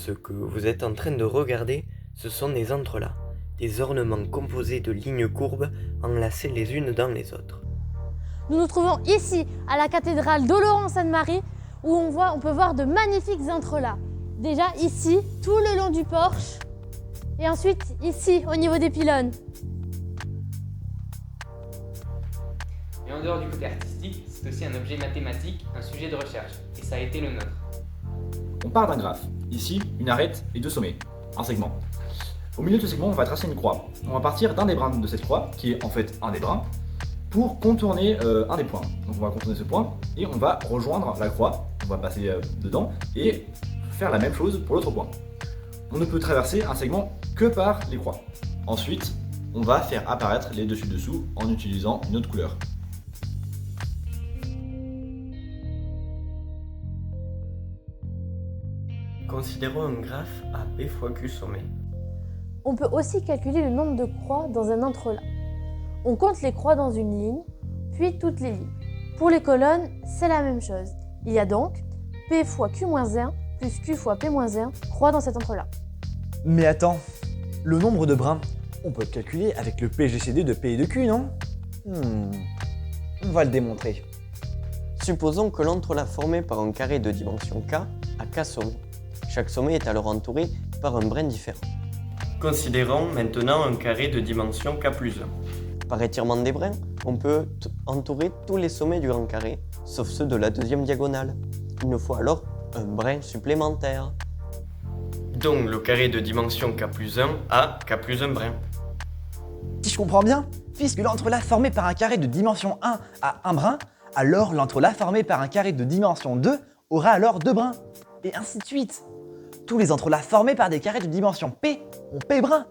Ce que vous êtes en train de regarder, ce sont des entrelacs, des ornements composés de lignes courbes enlacées les unes dans les autres. Nous nous trouvons ici, à la cathédrale d'Oloron-Sainte-Marie, où on peut voir de magnifiques entrelacs. Déjà ici, tout le long du porche, et ensuite ici, au niveau des pylônes. Et en dehors du côté artistique, c'est aussi un objet mathématique, un sujet de recherche, et ça a été le nôtre. On part d'un graphe. Ici, une arête et deux sommets, un segment. Au milieu de ce segment, on va tracer une croix. On va partir d'un des brins de cette croix, qui est en fait un des brins, pour contourner un des points. Donc on va contourner ce point et on va rejoindre la croix, on va passer dedans et faire la même chose pour l'autre point. On ne peut traverser un segment que par les croix. Ensuite, on va faire apparaître les dessus-dessous en utilisant une autre couleur. Considérons un graphe à P fois Q sommet. On peut aussi calculer le nombre de croix dans un entrelac. On compte les croix dans une ligne, puis toutes les lignes. Pour les colonnes, c'est la même chose. Il y a donc P fois Q-1 plus Q fois P-1 croix dans cet entrelac. Mais attends, le nombre de brins, on peut le calculer avec le PGCD de P et de Q, non? On va le démontrer. Supposons que l'entrelac formé par un carré de dimension K a K sommets. Chaque sommet est alors entouré par un brin différent. Considérons maintenant un carré de dimension K plus 1. Par étirement des brins, on peut entourer tous les sommets du grand carré, sauf ceux de la deuxième diagonale. Il nous faut alors un brin supplémentaire. Donc le carré de dimension K plus 1 a K plus 1 brin. Si je comprends bien, puisque l'entrelac formé par un carré de dimension 1 a un brin, alors l'entrelac formé par un carré de dimension 2 aura alors deux brins. Et ainsi de suite. Tous les entrelacs formés par des carrés de dimension P ont P brins.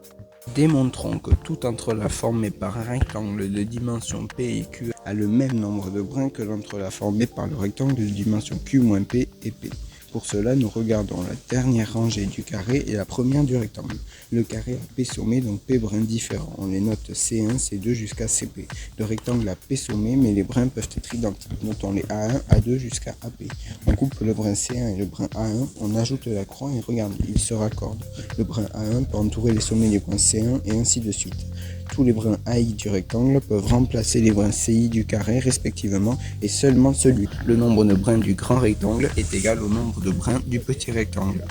Démontrons que tout entrelac formé par un rectangle de dimension P et Q a le même nombre de brins que l'entrelac formé par le rectangle de dimension Q moins P et P. Pour cela, nous regardons la dernière rangée du carré et la première du rectangle. Le carré a P sommets, donc P brins différents. On les note C1, C2 jusqu'à CP. Le rectangle a P sommets, mais les brins peuvent être identiques. Notons les A1, A2 jusqu'à AP. On coupe le brin C1 et le brin A1, on ajoute la croix et regarde, ils se raccordent. Le brin A1 peut entourer les sommets du brin C1 et ainsi de suite. Tous les brins AI du rectangle peuvent remplacer les brins CI du carré respectivement et seulement celui. Le nombre de brins du grand rectangle est égal au nombre de brins du petit rectangle.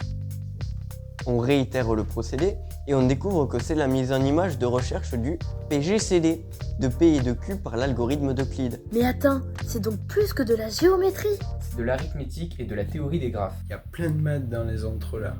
On réitère le procédé et on découvre que c'est la mise en image de recherche du PGCD, de P et de Q par l'algorithme d'Euclide. Mais attends, c'est donc plus que de la géométrie. C'est de l'arithmétique et de la théorie des graphes. Il y a plein de maths dans les entrelacs.